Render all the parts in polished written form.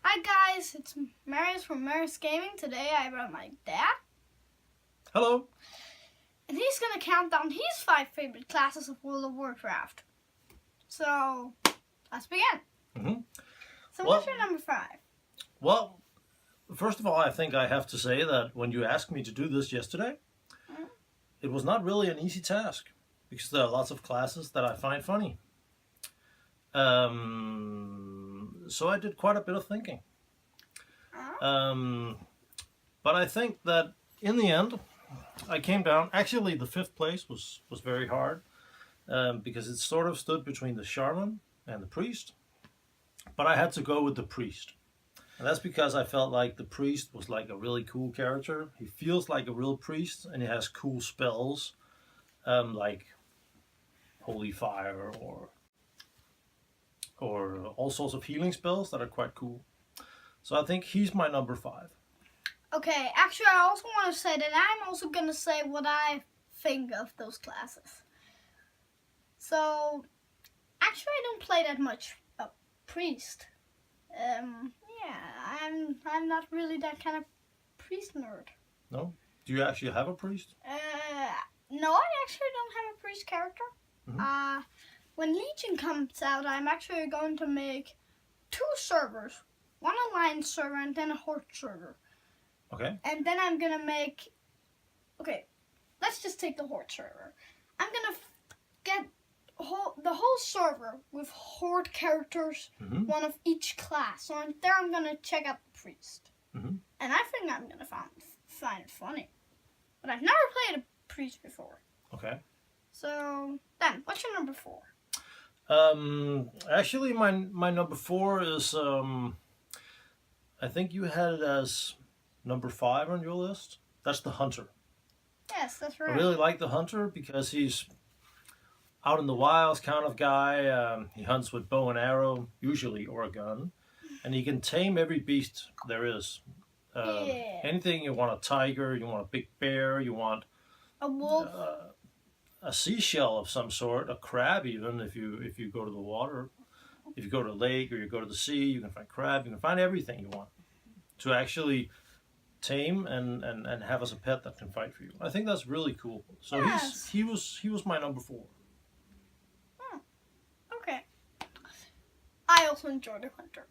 Hi guys, it's Marius from Marius Gaming. Today I brought my dad. Hello. And he's gonna count down his 5 favorite classes of World of Warcraft. So, let's begin. Mm-hmm. So what's your number 5? Well, first of all, I think I have to say that when you asked me to do this yesterday, it was not really an easy task because there are lots of classes that I find funny. So I did quite a bit of thinking. But I think that in the end, I came down. Actually, the 5th place was very hard because it sort of stood between the Shaman and the Priest. But I had to go with the Priest. And that's because I felt like the Priest was like a really cool character. He feels like a real priest, and he has cool spells like Holy Fire or all sorts of healing spells that are quite cool. So I think he's my number 5. Okay, actually I also want to say that I'm also going to say what I think of those classes. So, actually I don't play that much priest. Yeah, I'm not really that kind of priest nerd. No? Do you actually have a priest? No, I actually don't have a priest character. Mm-hmm. When Legion comes out, I'm actually going to make 2 servers. One Alliance server and then a Horde server. Okay. And then I'm gonna make... Okay, let's just take the Horde server. I'm gonna get the whole server with Horde characters, one of each class. So there I'm gonna check out the priest. And I think I'm gonna find it funny. But I've never played a priest before. Okay. So, then, what's your number 4? Actually, my number 4 is, I think you had it as number 5 on your list. That's the Hunter. Yes, that's right. I really like the Hunter because he's out in the wilds kind of guy. He hunts with bow and arrow, usually, or a gun. And he can tame every beast there is. Anything you want, a tiger, you want a big bear, you want a wolf, a seashell of some sort, a crab even. If you go to the water, if you go to the lake or you go to the sea, you can find crab. You can find everything you want to actually tame and have as a pet that can fight for you. I think that's really cool. So yes. he was my number 4. Okay. I also enjoy the Hunter.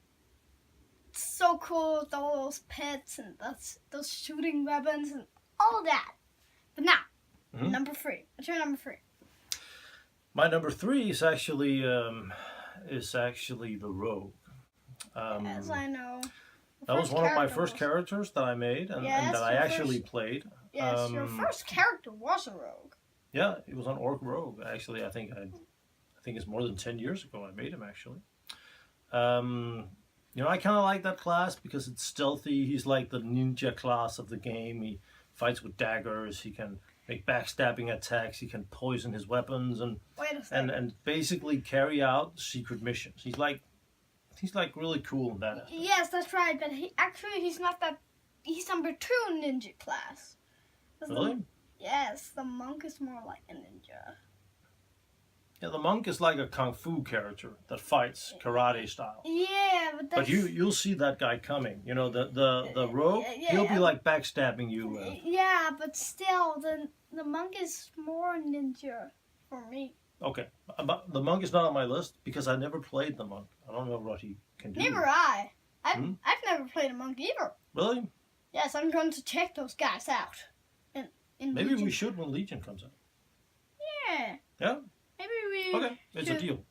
It's so cool with all those pets and those shooting weapons and all that. But now, number 3. What's your number 3? My number 3 is actually the Rogue. As I know. That was one of my first characters that I made and that I actually played. Yes, your first character was a rogue. Yeah, it was an Orc Rogue. Actually, I think it's more than 10 years ago I made him actually. You know, I kind of like that class because it's stealthy. He's like the ninja class of the game. He fights with daggers. He can make backstabbing attacks. He can poison his weapons and basically carry out secret missions. He's like really cool in that aspect. Yes, that's right. But he's not that. He's number 2 ninja class. Really? Yes, the monk is more like a ninja. Yeah, the monk is like a kung fu character that fights karate style. Yeah, but you'll see that guy coming. You know, the rogue, he'll be like backstabbing you. Yeah, but still, the monk is more ninja for me. Okay, but the monk is not on my list because I never played the monk. I don't know what he can do. Never I. I've never played a monk either. Really? Yes, I'm going to check those guys out. Maybe Legion. we should when Legion comes out. Yeah. Yeah? Maybe we Okay, it's a deal.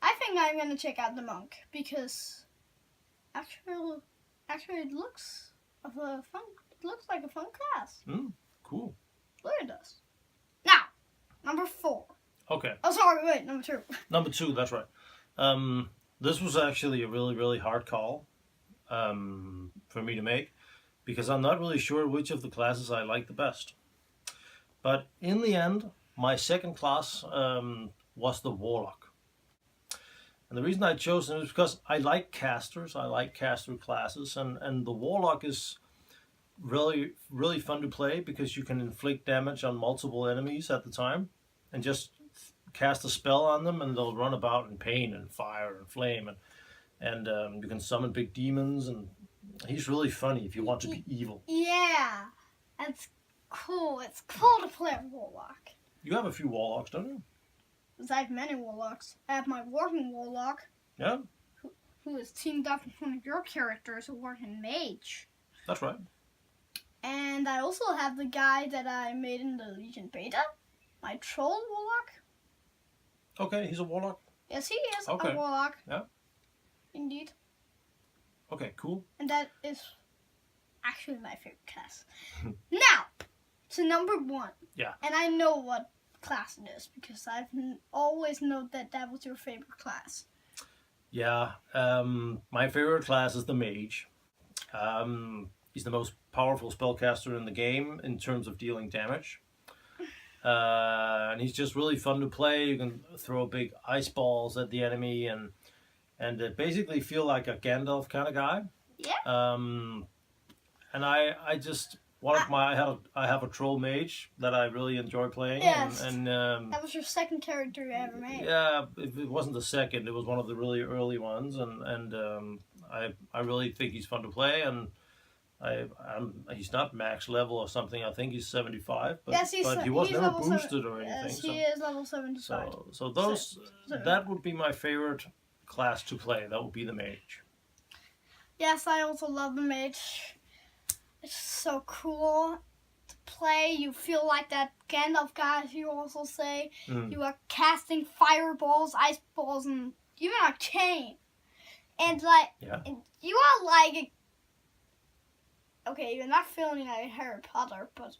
I think I'm going to check out the monk because actually it looks like a fun class. Cool. Really it does. Now, number 4. Okay. Oh, sorry, wait, number 2. Number 2, that's right. This was actually a really, really hard call for me to make because I'm not really sure which of the classes I like the best. But in the end, my second class was the Warlock. And the reason I chose them is because I like casters. I like caster classes. And the Warlock is really, really fun to play because you can inflict damage on multiple enemies at the time and just cast a spell on them and they'll run about in pain and fire and flame. and you can summon big demons, and he's really funny if you want to be evil. Yeah, that's cool. It's cool to play a warlock. You have a few warlocks, don't you? I have many warlocks. I have my Warden warlock. Yeah. Who is teamed up with one of your characters, a Warden mage. That's right. And I also have the guy that I made in the Legion beta, my Troll warlock. Okay, he's a warlock. Yes, he is Okay. a warlock. Yeah. Indeed. Okay, cool. And that is actually my favorite class. Now, to number 1. Yeah. And I know what class it is because I've always known that that was your favorite class. Yeah. My favorite class is the mage. He's the most powerful spellcaster in the game in terms of dealing damage. And he's just really fun to play. You can throw big ice balls at the enemy and basically feel like a Gandalf kind of guy. Yeah. And I just I have a troll mage that I really enjoy playing. Yes. And That was your second character you ever made. yeah, it wasn't the second. It was one of the really early ones, and I really think he's fun to play. And he's not max level or something. I think he's 75, but, Yes, but he was he's never level boosted or anything. Yes, he is level 75. So those that would be my favorite class to play. That would be the mage. Yes, I also love the mage. It's so cool to play. You feel like that Gandalf guy, as you also say. You are casting fireballs, ice balls, and even a cane. And like, and you are like okay, you're not feeling like Harry Potter, but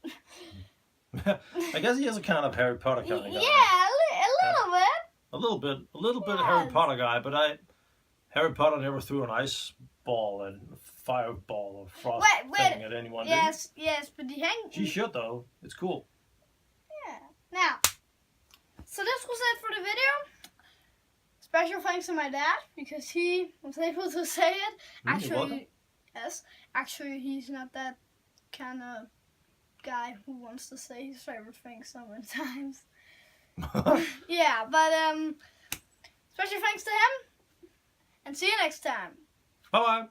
I guess he is a kind of Harry Potter kind of guy. Yeah, a little bit. A little bit Harry Potter guy, but Harry Potter never threw an ice ball and fireball or frost thing at anyone. Yes, but she should though. It's cool. Yeah. Now, so this was it for the video. Special thanks to my dad because he was able to say it. Actually, yes. Actually, he's not that kind of guy who wants to say his favorite thing so many times. Yeah, but special thanks to him, and see you next time. Bye bye.